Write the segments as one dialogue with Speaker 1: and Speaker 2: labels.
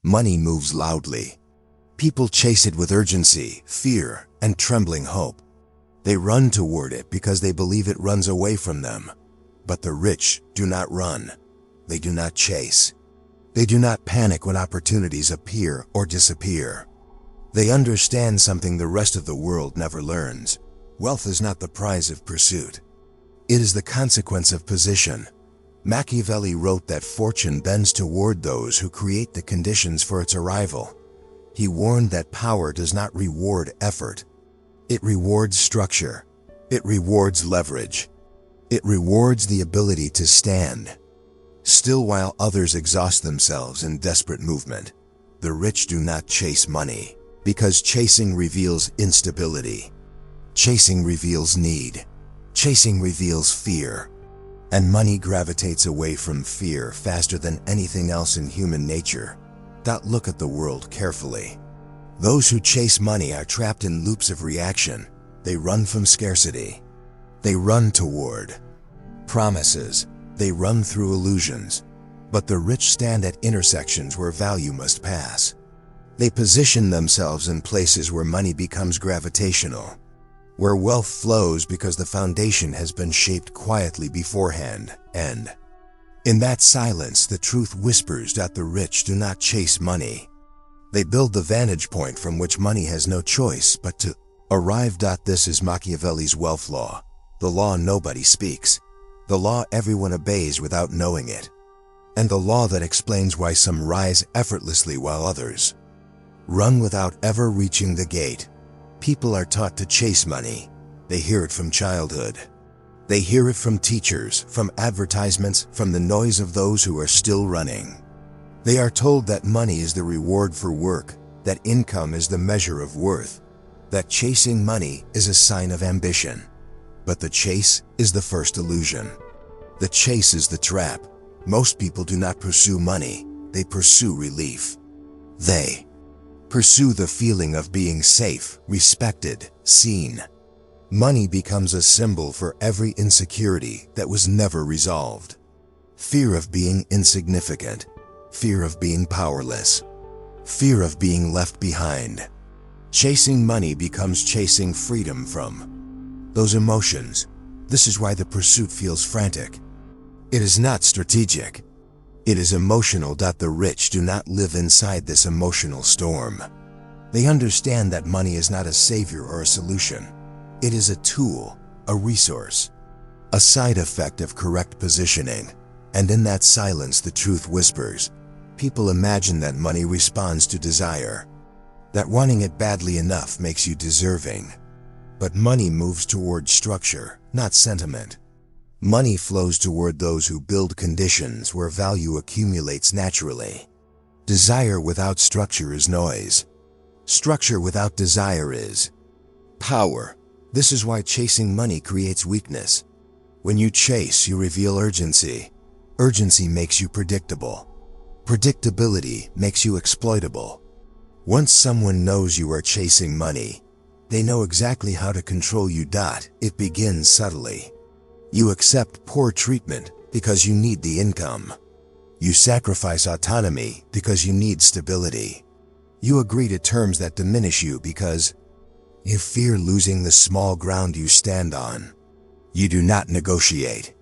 Speaker 1: Money moves loudly. People chase it with urgency, fear, and trembling hope. They run toward it because they believe it runs away from them. But the rich do not run. They do not chase. They do not panic when opportunities appear or disappear. They understand something the rest of the world never learns. Wealth is not the prize of pursuit. It is the consequence of position. Machiavelli wrote that fortune bends toward those who create the conditions for its arrival. He warned that power does not reward effort. It rewards structure. It rewards leverage. It rewards the ability to stand still while others exhaust themselves in desperate movement. The rich do not chase money, because chasing reveals instability. Chasing reveals need. Chasing reveals fear. And money gravitates away from fear faster than anything else in human nature. Look at the world carefully. Those who chase money are trapped in loops of reaction. They run from scarcity. They run toward promises. They run through illusions. But the rich stand at intersections where value must pass. They position themselves in places where money becomes gravitational, where wealth flows because the foundation has been shaped quietly beforehand, and in that silence the truth whispers that the rich do not chase money. They build the vantage point from which money has no choice but to arrive. This is Machiavelli's wealth law, the law nobody speaks, the law everyone obeys without knowing it, and the law that explains why some rise effortlessly while others run without ever reaching the gate. People are taught to chase money. They hear it from childhood. They hear it from teachers, from advertisements, from the noise of those who are still running. They are told that money is the reward for work, that income is the measure of worth, that chasing money is a sign of ambition. But the chase is the first illusion. The chase is the trap. Most people do not pursue money. They pursue relief. They pursue the feeling of being safe, respected, seen. Money becomes a symbol for every insecurity that was never resolved. Fear of being insignificant, fear of being powerless, fear of being left behind. Chasing money becomes chasing freedom from those emotions. This is why the pursuit feels frantic. It is not strategic. It is emotional. The rich do not live inside this emotional storm. They understand that money is not a savior or a solution. It is a tool, a resource, a side effect of correct positioning. And in that silence the truth whispers. People imagine that money responds to desire, that wanting it badly enough makes you deserving. But money moves toward structure, not sentiment. Money flows toward those who build conditions where value accumulates naturally. Desire without structure is noise. Structure without desire is power. This is why chasing money creates weakness. When you chase, you reveal urgency. Urgency makes you predictable. Predictability makes you exploitable. Once someone knows you are chasing money, they know exactly how to control you. It begins subtly. You accept poor treatment because you need the income. You sacrifice autonomy because you need stability. You agree to terms that diminish you because you fear losing the small ground you stand on. You do not negotiate.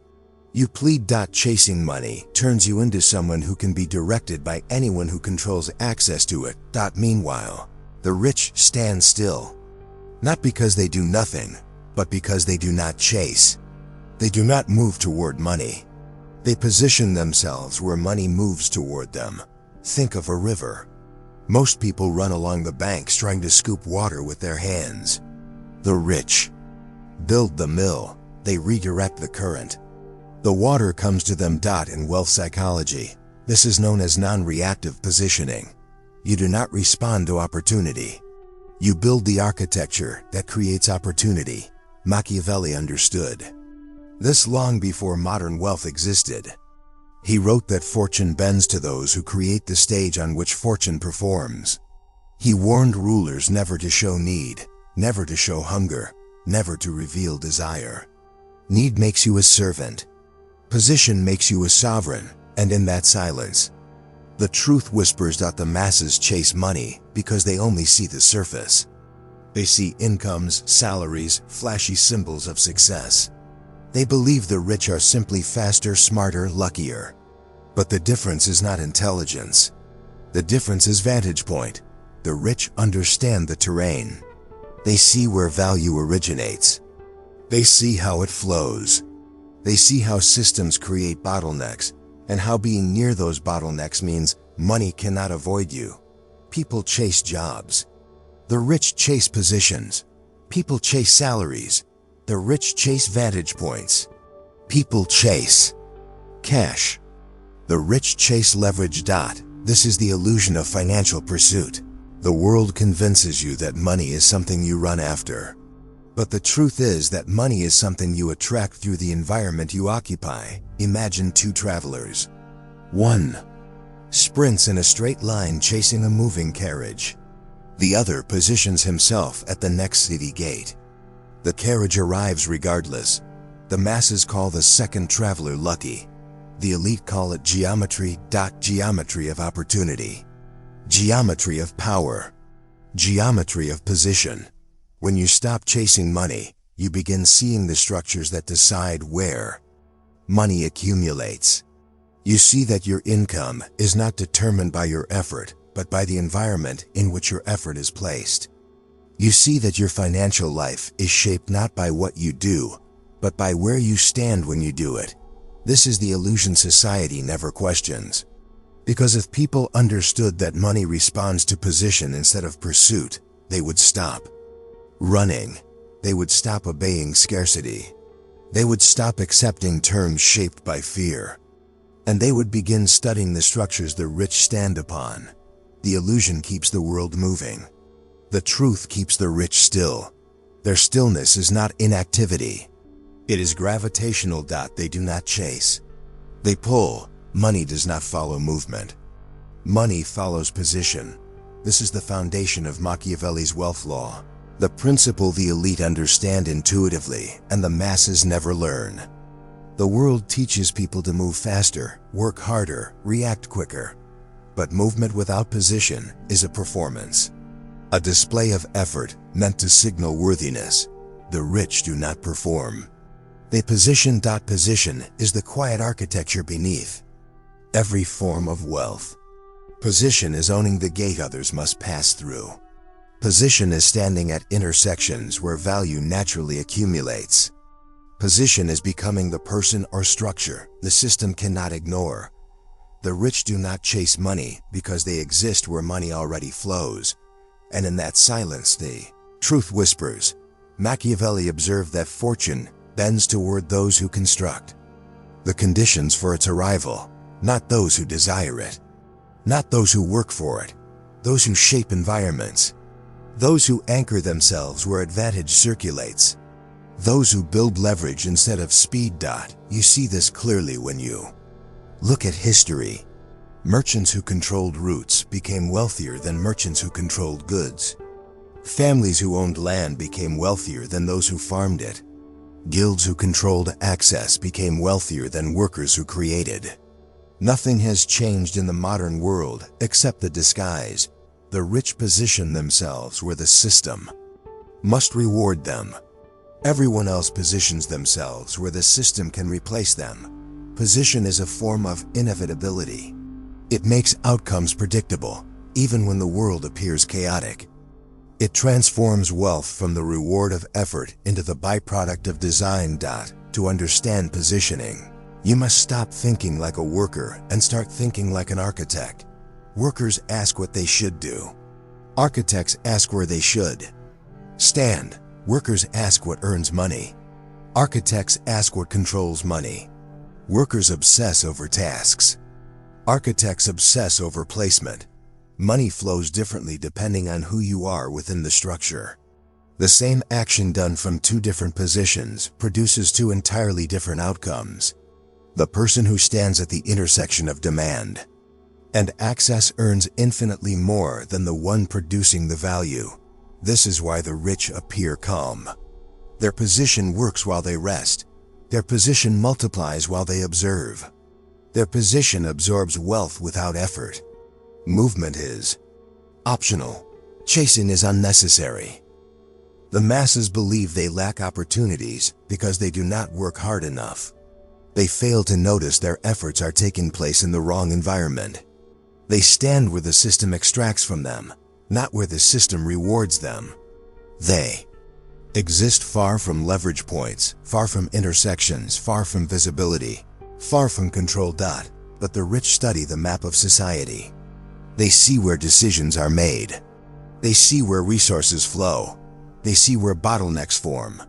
Speaker 1: You plead. Chasing money turns you into someone who can be directed by anyone who controls access to it. Meanwhile, the rich stand still, not because they do nothing, but because they do not chase. They do not move toward money. They position themselves where money moves toward them. Think of a river. Most people run along the banks trying to scoop water with their hands. The rich build the mill. They redirect the current. The water comes to them. In wealth psychology, this is known as non-reactive positioning. You do not respond to opportunity. You build the architecture that creates opportunity. Machiavelli understood this long before modern wealth existed. He wrote that fortune bends to those who create the stage on which fortune performs. He warned rulers never to show need, never to show hunger, never to reveal desire. Need makes you a servant. Position makes you a sovereign, and in that silence, The truth whispers that the masses chase money because they only see the surface. They see incomes, salaries, flashy symbols of success. They believe the rich are simply faster, smarter, luckier. But the difference is not intelligence. The difference is vantage point. The rich understand the terrain. They see where value originates. They see how it flows. They see how systems create bottlenecks, and how being near those bottlenecks means money cannot avoid you. People chase jobs. The rich chase positions. People chase salaries. The rich chase vantage points. People chase cash. The rich chase leverage. This is the illusion of financial pursuit. The world convinces you that money is something you run after. But the truth is that money is something you attract through the environment you occupy. Imagine two travelers. One sprints in a straight line chasing a moving carriage. The other positions himself at the next city gate. The carriage arrives regardless. The masses call the second traveler lucky. The elite call it geometry. Geometry of opportunity. Geometry of power. Geometry of position. When you stop chasing money, you begin seeing the structures that decide where money accumulates. You see that your income is not determined by your effort, but by the environment in which your effort is placed. You see that your financial life is shaped not by what you do, but by where you stand when you do it. This is the illusion society never questions. Because if people understood that money responds to position instead of pursuit, they would stop running. They would stop obeying scarcity. They would stop accepting terms shaped by fear. And they would begin studying the structures the rich stand upon. The illusion keeps the world moving. The truth keeps the rich still. Their stillness is not inactivity. It is gravitational. They do not chase. They pull. Money does not follow movement. Money follows position. This is the foundation of Machiavelli's wealth law. The principle the elite understand intuitively and the masses never learn. The world teaches people to move faster, work harder, react quicker. But movement without position is a performance. A display of effort meant to signal worthiness. The rich do not perform. They position. Position is the quiet architecture beneath every form of wealth. Position is owning the gate others must pass through. Position is standing at intersections where value naturally accumulates. Position is becoming the person or structure the system cannot ignore. The rich do not chase money because they exist where money already flows. And in that silence the truth whispers. Machiavelli observed that fortune bends toward those who construct the conditions for its arrival, not those who desire it. Not those who work for it, those who shape environments. Those who anchor themselves where advantage circulates. Those who build leverage instead of speed. You see this clearly when you look at history. Merchants who controlled routes became wealthier than merchants who controlled goods. Families who owned land became wealthier than those who farmed it. Guilds who controlled access became wealthier than workers who created. Nothing has changed in the modern world except the disguise. The rich position themselves where the system must reward them. Everyone else positions themselves where the system can replace them. Position is a form of inevitability. It makes outcomes predictable, even when the world appears chaotic. It transforms wealth from the reward of effort into the byproduct of design. To understand positioning, you must stop thinking like a worker and start thinking like an architect. Workers ask what they should do. Architects ask where they should stand. Workers ask what earns money. Architects ask what controls money. Workers obsess over tasks. Architects obsess over placement. Money flows differently depending on who you are within the structure. The same action done from two different positions produces two entirely different outcomes. The person who stands at the intersection of demand and access earns infinitely more than the one producing the value. This is why the rich appear calm. Their position works while they rest. Their position multiplies while they observe. Their position absorbs wealth without effort. Movement is optional. Chasing is unnecessary. The masses believe they lack opportunities because they do not work hard enough. They fail to notice their efforts are taking place in the wrong environment. They stand where the system extracts from them, not where the system rewards them. They exist far from leverage points, far from intersections, far from visibility, far from control. But the rich study the map of society. They see where decisions are made. They see where resources flow. They see where bottlenecks form.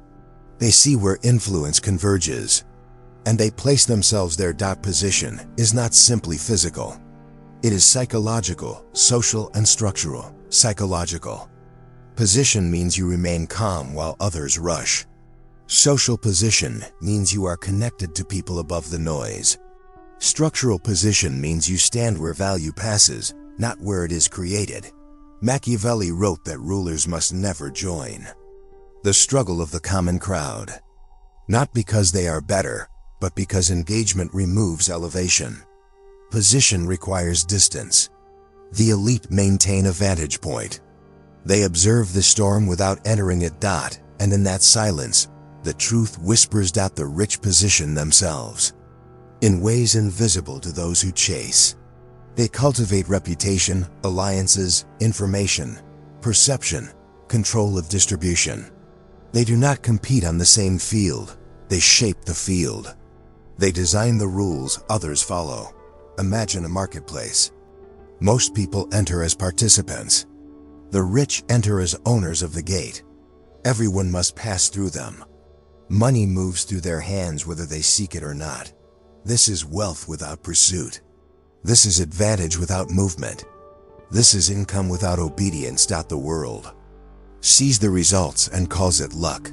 Speaker 1: They see where influence converges. And they place themselves there. Position is not simply physical. It is psychological, social, and structural. Psychological. Position means you remain calm while others rush. Social position means you are connected to people above the noise. Structural position means you stand where value passes, not where it is created. Machiavelli wrote that rulers must never join the struggle of the common crowd. Not because they are better, but because engagement removes elevation. Position requires distance. The elite maintain a vantage point. They observe the storm without entering it. And in that silence, the truth whispers. The rich position themselves in ways invisible to those who chase. They cultivate reputation, alliances, information, perception, control of distribution. They do not compete on the same field. They shape the field. They design the rules others follow. Imagine a marketplace. Most people enter as participants. The rich enter as owners of the gate. Everyone must pass through them. Money moves through their hands whether they seek it or not. This is wealth without pursuit. This is advantage without movement. This is income without obedience. The world sees the results and calls it luck.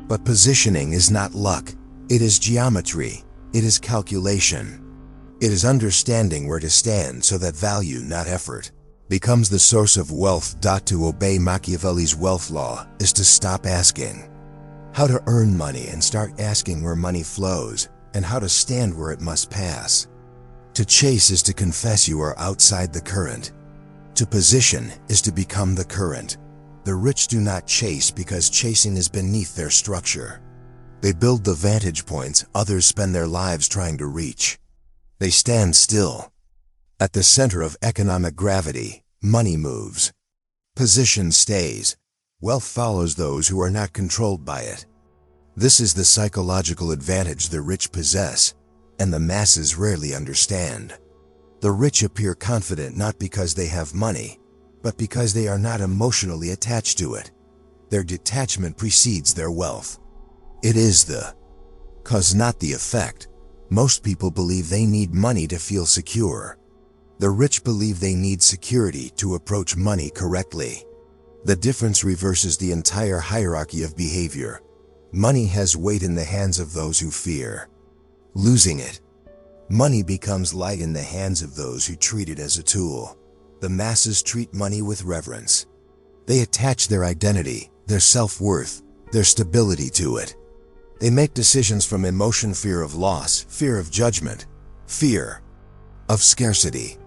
Speaker 1: But positioning is not luck. It is geometry. It is calculation. It is understanding where to stand so that value, not effort, becomes the source of wealth. To obey Machiavelli's wealth law is to stop asking how to earn money and start asking where money flows and how to stand where it must pass. To chase is to confess you are outside the current. To position is to become the current. The rich do not chase because chasing is beneath their structure. They build the vantage points others spend their lives trying to reach. They stand still. At the center of economic gravity, money moves. Position stays. Wealth follows those who are not controlled by it. This is the psychological advantage the rich possess, and the masses rarely understand. The rich appear confident not because they have money, but because they are not emotionally attached to it. Their detachment precedes their wealth. It is the cause, not the effect. Most people believe they need money to feel secure. The rich believe they need security to approach money correctly. The difference reverses the entire hierarchy of behavior. Money has weight in the hands of those who fear losing it. Money becomes light in the hands of those who treat it as a tool. The masses treat money with reverence. They attach their identity, their self-worth, their stability to it. They make decisions from emotion: fear of loss, fear of judgment, fear of scarcity.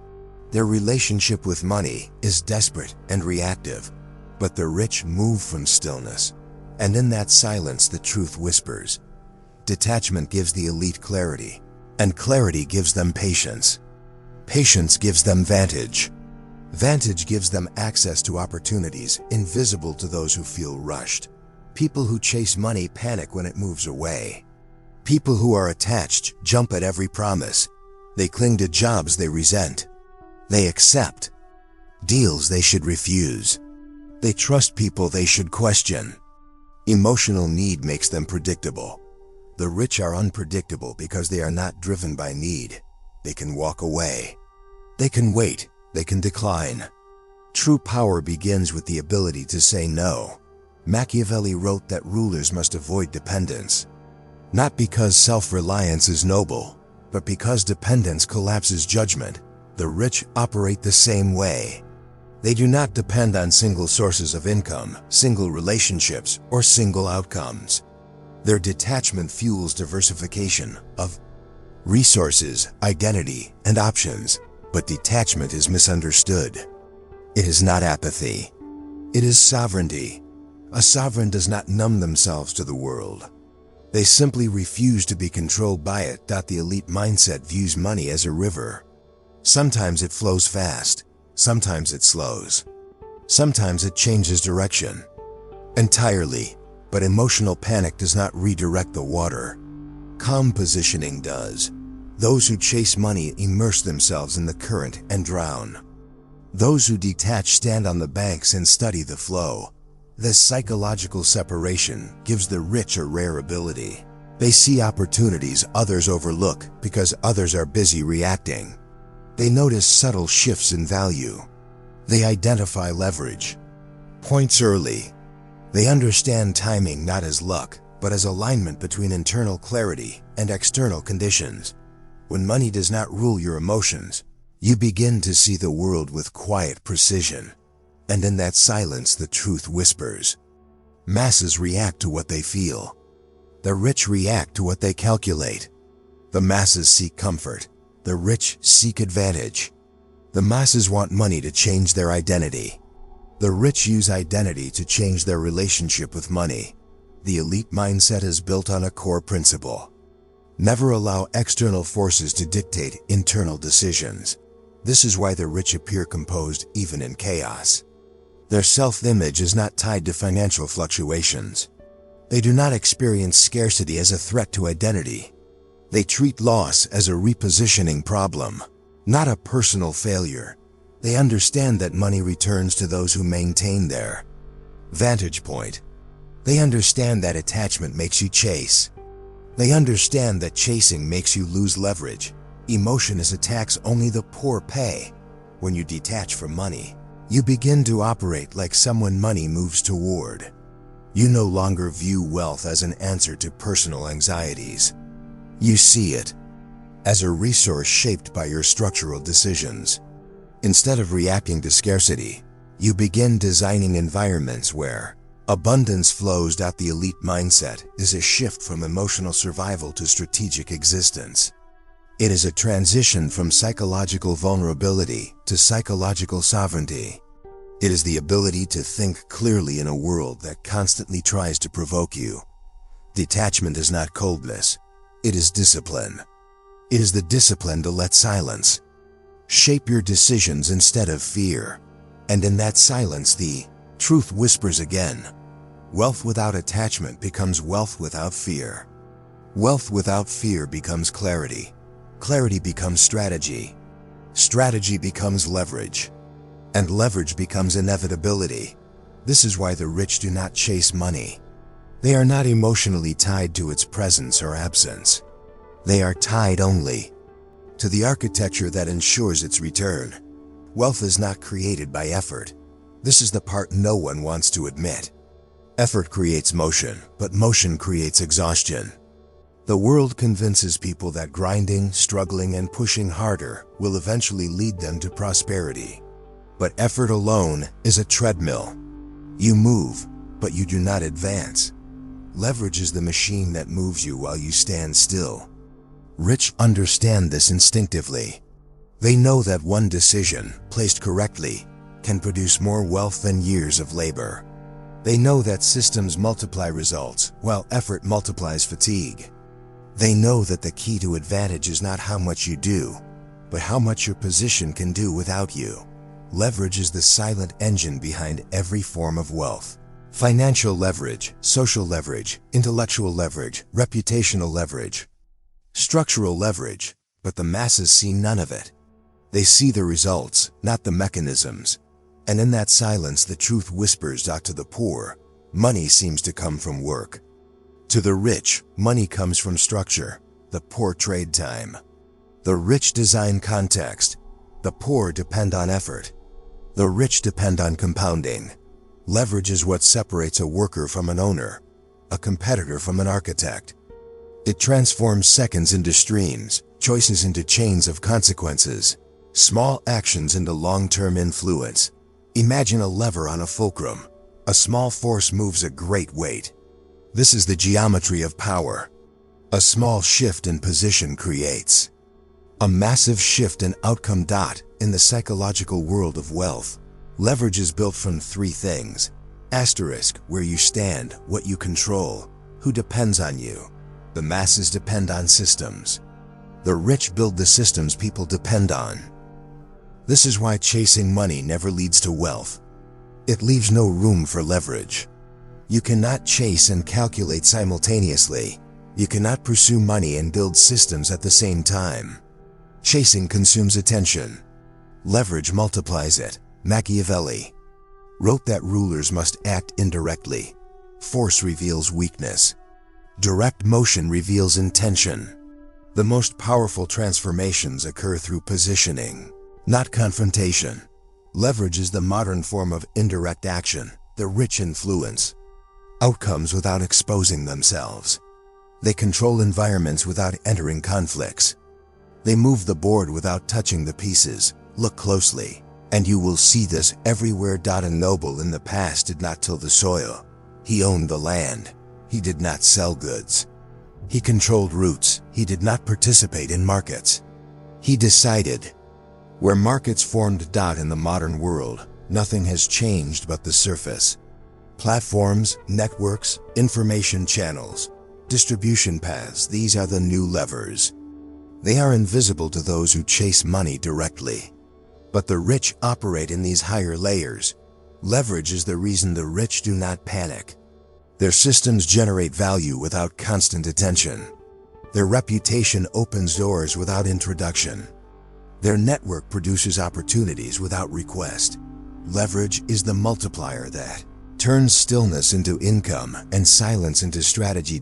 Speaker 1: Their relationship with money is desperate and reactive, but the rich move from stillness, and in that silence the truth whispers. Detachment gives the elite clarity, and clarity gives them patience. Patience gives them vantage. Vantage gives them access to opportunities invisible to those who feel rushed. People who chase money panic when it moves away. People who are attached jump at every promise. They cling to jobs they resent. They accept deals they should refuse. They trust people they should question. Emotional need makes them predictable. The rich are unpredictable because they are not driven by need. They can walk away. They can wait. They can decline. True power begins with the ability to say no. Machiavelli wrote that rulers must avoid dependence. Not because self-reliance is noble, but because dependence collapses judgment. The rich operate the same way. They do not depend on single sources of income, single relationships, or single outcomes. Their detachment fuels diversification of resources, identity, and options. But detachment is misunderstood. It is not apathy. It is sovereignty. A sovereign does not numb themselves to the world. They simply refuse to be controlled by it. The elite mindset views money as a river. Sometimes it flows fast, sometimes it slows. Sometimes it changes direction entirely, but emotional panic does not redirect the water. Calm positioning does. Those who chase money immerse themselves in the current and drown. Those who detach stand on the banks and study the flow. This psychological separation gives the rich a rare ability. They see opportunities others overlook because others are busy reacting. They notice subtle shifts in value. They identify leverage points early. They understand timing not as luck, but as alignment between internal clarity and external conditions. When money does not rule your emotions, you begin to see the world with quiet precision. And in that silence, the truth whispers. Masses react to what they feel. The rich react to what they calculate. The masses seek comfort. The rich seek advantage. The masses want money to change their identity. The rich use identity to change their relationship with money. The elite mindset is built on a core principle. Never allow external forces to dictate internal decisions. This is why the rich appear composed even in chaos. Their self-image is not tied to financial fluctuations. They do not experience scarcity as a threat to identity. They treat loss as a repositioning problem, not a personal failure. They understand that money returns to those who maintain their vantage point. They understand that attachment makes you chase. They understand that chasing makes you lose leverage. Emotion is a tax only the poor pay. When you detach from money, you begin to operate like someone money moves toward. You no longer view wealth as an answer to personal anxieties. You see it as a resource shaped by your structural decisions. Instead of reacting to scarcity, you begin designing environments where abundance flows. The elite mindset is a shift from emotional survival to strategic existence. It is a transition from psychological vulnerability to psychological sovereignty. It is the ability to think clearly in a world that constantly tries to provoke you. Detachment is not coldness. It is discipline. It is the discipline to let silence shape your decisions instead of fear. And in that silence, the truth whispers again. Wealth without attachment becomes wealth without fear. Wealth without fear becomes clarity. Clarity becomes strategy. Strategy becomes leverage. And leverage becomes inevitability. This is why the rich do not chase money. They are not emotionally tied to its presence or absence. They are tied only to the architecture that ensures its return. Wealth is not created by effort. This is the part no one wants to admit. Effort creates motion, but motion creates exhaustion. The world convinces people that grinding, struggling, and pushing harder will eventually lead them to prosperity. But effort alone is a treadmill. You move, but you do not advance. Leverage is the machine that moves you while you stand still. Rich understand this instinctively. They know that one decision, placed correctly, can produce more wealth than years of labor. They know that systems multiply results, while effort multiplies fatigue. They know that the key to advantage is not how much you do, but how much your position can do without you. Leverage is the silent engine behind every form of wealth. Financial leverage, social leverage, intellectual leverage, reputational leverage, structural leverage, but the masses see none of it. They see the results, not the mechanisms. And in that silence, the truth whispers to the poor. Money seems to come from work. To the rich, money comes from structure. The poor trade time. The rich design context. The poor depend on effort. The rich depend on compounding. Leverage is what separates a worker from an owner, a competitor from an architect. It transforms seconds into streams, choices into chains of consequences, small actions into long-term influence. Imagine a lever on a fulcrum. A small force moves a great weight. This is the geometry of power. A small shift in position creates A massive shift in outcome. In the psychological world of wealth, leverage is built from three things. Asterisk, where you stand, what you control, who depends on you. The masses depend on systems. The rich build the systems people depend on. This is why chasing money never leads to wealth. It leaves no room for leverage. You cannot chase and calculate simultaneously. You cannot pursue money and build systems at the same time. Chasing consumes attention. Leverage multiplies it. Machiavelli wrote that rulers must act indirectly. Force reveals weakness. Direct motion reveals intention. The most powerful transformations occur through positioning, not confrontation. Leverage is the modern form of indirect action, the rich influence outcomes without exposing themselves. They control environments without entering conflicts. They move the board without touching the pieces. Look closely, and you will see this everywhere. A noble in the past did not till the soil. He owned the land. He did not sell goods. He controlled routes. He did not participate in markets. He decided. Where markets formed. In the modern world, nothing has changed but the surface. Platforms, networks, information channels, distribution paths, these are the new levers. They are invisible to those who chase money directly. But the rich operate in these higher layers. Leverage is the reason the rich do not panic. Their systems generate value without constant attention. Their reputation opens doors without introduction. Their network produces opportunities without request. Leverage is the multiplier that turns stillness into income and silence into strategy.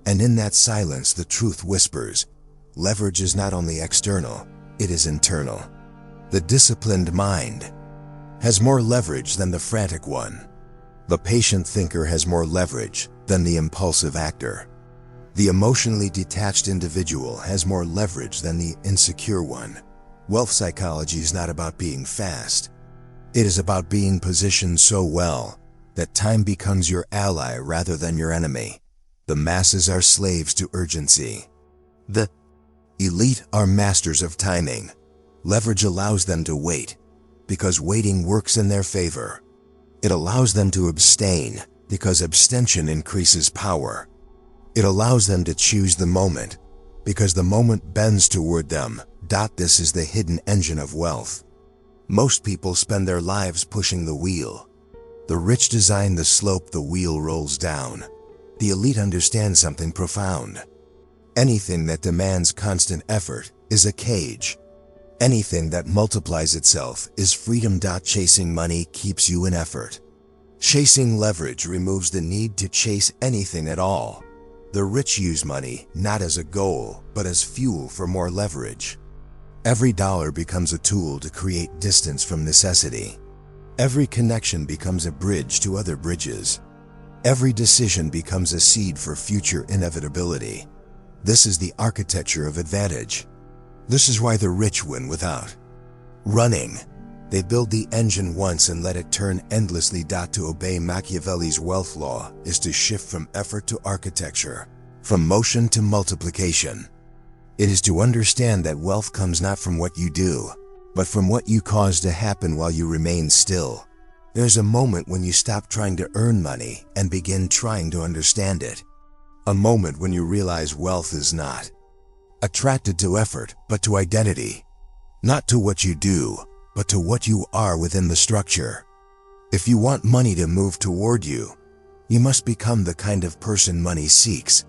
Speaker 1: And in that silence, the truth whispers. Leverage is not only external, it is internal. The disciplined mind has more leverage than the frantic one. The patient thinker has more leverage than the impulsive actor. The emotionally detached individual has more leverage than the insecure one. Wealth psychology is not about being fast. It is about being positioned so well that time becomes your ally rather than your enemy. The masses are slaves to urgency. The elite are masters of timing. Leverage allows them to wait, because waiting works in their favor. It allows them to abstain, because abstention increases power. It allows them to choose the moment, because the moment bends toward them. This is the hidden engine of wealth. Most people spend their lives pushing the wheel. The rich design the slope the wheel rolls down. The elite understand something profound. Anything that demands constant effort is a cage. Anything that multiplies itself is freedom. Chasing money keeps you in effort. Chasing leverage removes the need to chase anything at all. The rich use money not as a goal, but as fuel for more leverage. Every dollar becomes a tool to create distance from necessity. Every connection becomes a bridge to other bridges. Every decision becomes a seed for future inevitability. This is the architecture of advantage. This is why the rich win without running. They build the engine once and let it turn endlessly. To obey Machiavelli's wealth law is to shift from effort to architecture, from motion to multiplication. It is to understand that wealth comes not from what you do, but from what you cause to happen while you remain still. There's a moment when you stop trying to earn money and begin trying to understand it. A moment when you realize wealth is not attracted to effort, but to identity. Not to what you do, but to what you are within the structure. If you want money to move toward you, you must become the kind of person money seeks.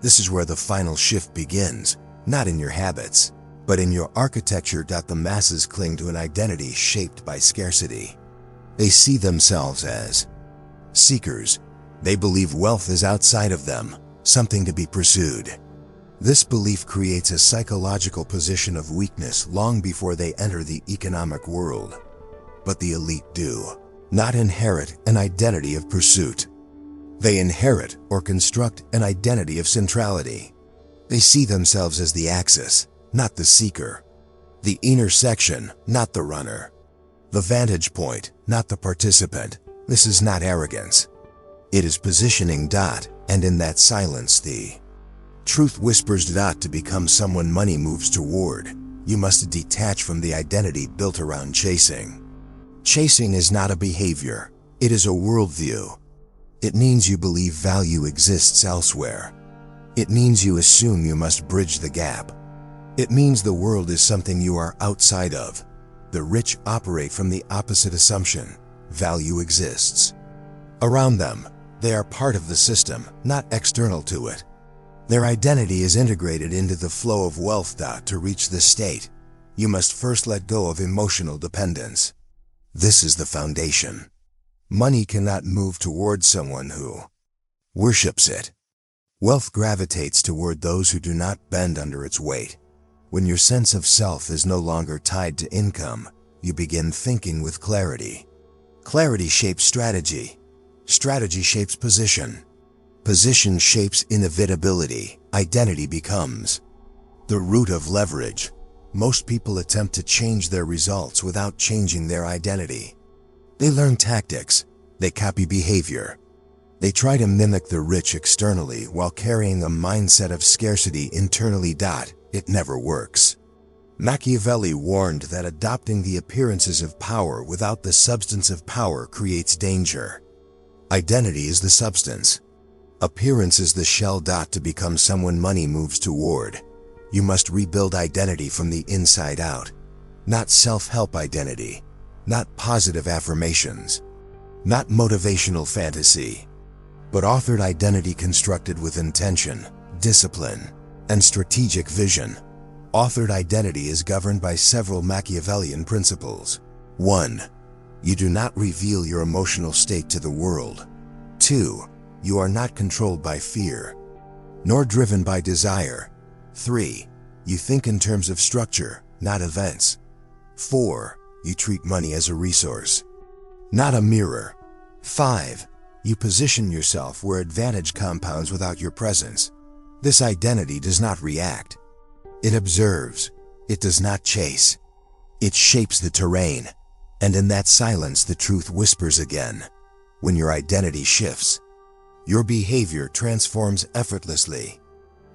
Speaker 1: This is where the final shift begins, not in your habits, but in your architecture. The masses cling to an identity shaped by scarcity. They see themselves as seekers. They believe wealth is outside of them, something to be pursued. This belief creates a psychological position of weakness long before they enter the economic world. But the elite do not inherit an identity of pursuit. They inherit or construct an identity of centrality. They see themselves as the axis, not the seeker. The intersection, not the runner. The vantage point, not the participant. This is not arrogance. It is positioning. And in that silence, the Truth whispers not to become someone money moves toward. You must detach from the identity built around chasing. Chasing is not a behavior, it is a worldview. It means you believe value exists elsewhere. It means you assume you must bridge the gap. It means the world is something you are outside of. The rich operate from the opposite assumption: value exists around them. They are part of the system, not external to it. Their identity is integrated into the flow of wealth. To reach this state, you must first let go of emotional dependence. This is the foundation. Money cannot move toward someone who worships it. Wealth gravitates toward those who do not bend under its weight. When your sense of self is no longer tied to income, you begin thinking with clarity. Clarity shapes strategy. Strategy shapes position. Position shapes inevitability. Identity becomes the root of leverage. Most people attempt to change their results without changing their identity. They learn tactics. They copy behavior. They try to mimic the rich externally while carrying a mindset of scarcity internally. It never works. Machiavelli warned that adopting the appearances of power without the substance of power creates danger. Identity is the substance. Appearance is the shell. To become someone money moves toward, you must rebuild identity from the inside out. Not self-help identity, not positive affirmations, not motivational fantasy, but authored identity constructed with intention, discipline, and strategic vision. Authored identity is governed by several Machiavellian principles. 1. You do not reveal your emotional state to the world. 2. You are not controlled by fear, nor driven by desire. 3. You think in terms of structure, not events. 4. You treat money as a resource, not a mirror. 5. You position yourself where advantage compounds without your presence. This identity does not react. It observes. It does not chase. It shapes the terrain. And in that silence, the truth whispers again. When your identity shifts, your behavior transforms effortlessly.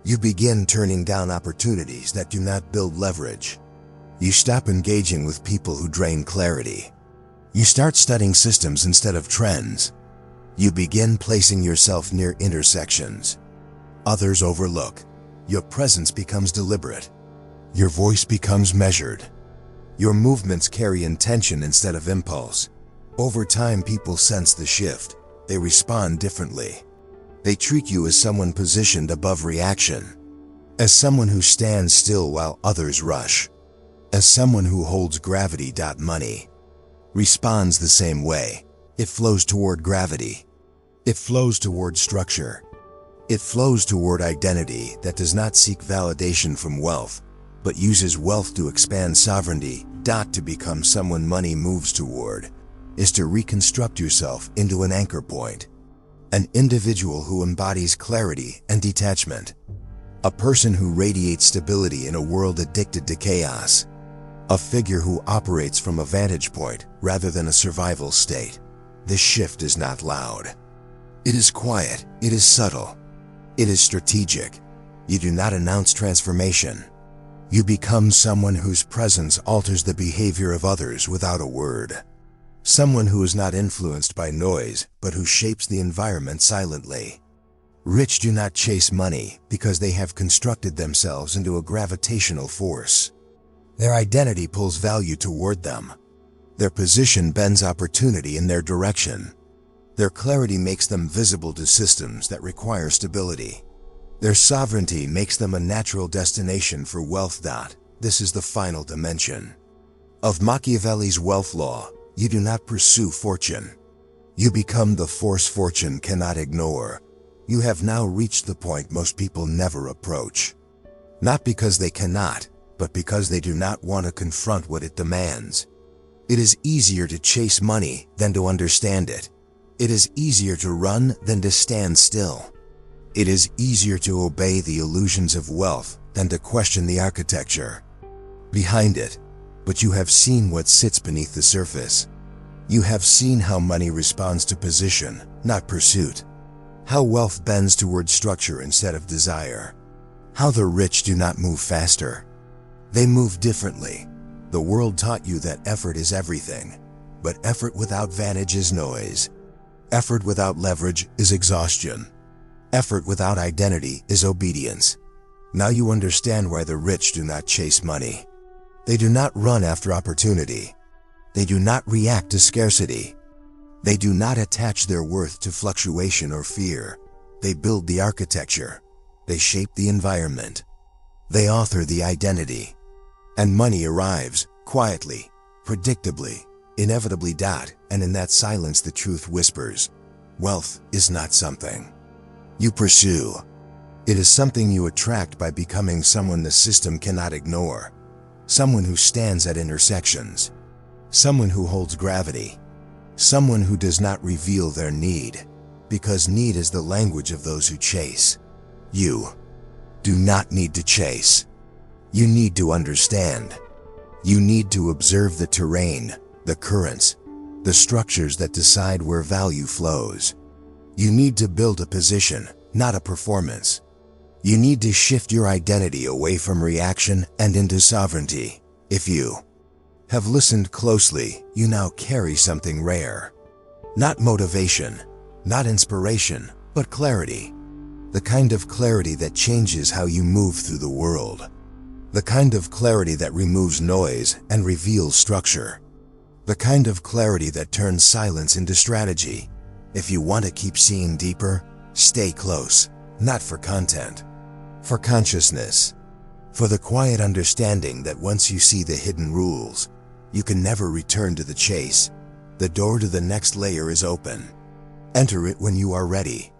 Speaker 1: You begin turning down opportunities that do not build leverage. You stop engaging with people who drain clarity. You start studying systems instead of trends. You begin placing yourself near intersections others overlook. Your presence becomes deliberate. Your voice becomes measured. Your movements carry intention instead of impulse. Over time, people sense the shift. They respond differently. They treat you as someone positioned above reaction, as someone who stands still while others rush, as someone who holds gravity. Money responds the same way. It flows toward gravity. It flows toward structure. It flows toward identity that does not seek validation from wealth, but uses wealth to expand sovereignty. To become someone money moves toward is to reconstruct yourself into an anchor point, an individual who embodies clarity and detachment, a person who radiates stability in a world addicted to chaos, a figure who operates from a vantage point rather than a survival state. This shift is not loud. It is quiet. It is subtle. It is strategic. You do not announce transformation. You become someone whose presence alters the behavior of others without a word. Someone who is not influenced by noise, but who shapes the environment silently. Rich do not chase money because they have constructed themselves into a gravitational force. Their identity pulls value toward them. Their position bends opportunity in their direction. Their clarity makes them visible to systems that require stability. Their sovereignty makes them a natural destination for wealth. This is the final dimension of Machiavelli's wealth law. You do not pursue fortune. You become the force fortune cannot ignore. You have now reached the point most people never approach. Not because they cannot, but because they do not want to confront what it demands. It is easier to chase money than to understand it. It is easier to run than to stand still. It is easier to obey the illusions of wealth than to question the architecture behind it. But you have seen what sits beneath the surface. You have seen how money responds to position, not pursuit. How wealth bends toward structure instead of desire. How the rich do not move faster. They move differently. The world taught you that effort is everything, but effort without vantage is noise. Effort without leverage is exhaustion. Effort without identity is obedience. Now you understand why the rich do not chase money. They do not run after opportunity. They do not react to scarcity. They do not attach their worth to fluctuation or fear. They build the architecture. They shape the environment. They author the identity. And money arrives, quietly, predictably, inevitably. And in that silence the truth whispers. Wealth is not something you pursue. It is something you attract by becoming someone the system cannot ignore. Someone who stands at intersections. Someone who holds gravity. Someone who does not reveal their need, because need is the language of those who chase. You do not need to chase. You need to understand. You need to observe the terrain, the currents, the structures that decide where value flows. You need to build a position, not a performance. You need to shift your identity away from reaction and into sovereignty. If you have listened closely, you now carry something rare. Not motivation, not inspiration, but clarity. The kind of clarity that changes how you move through the world. The kind of clarity that removes noise and reveals structure. The kind of clarity that turns silence into strategy. If you want to keep seeing deeper, stay close, not for content, for consciousness, for the quiet understanding that once you see the hidden rules, you can never return to the chase. The door to the next layer is open. Enter it when you are ready.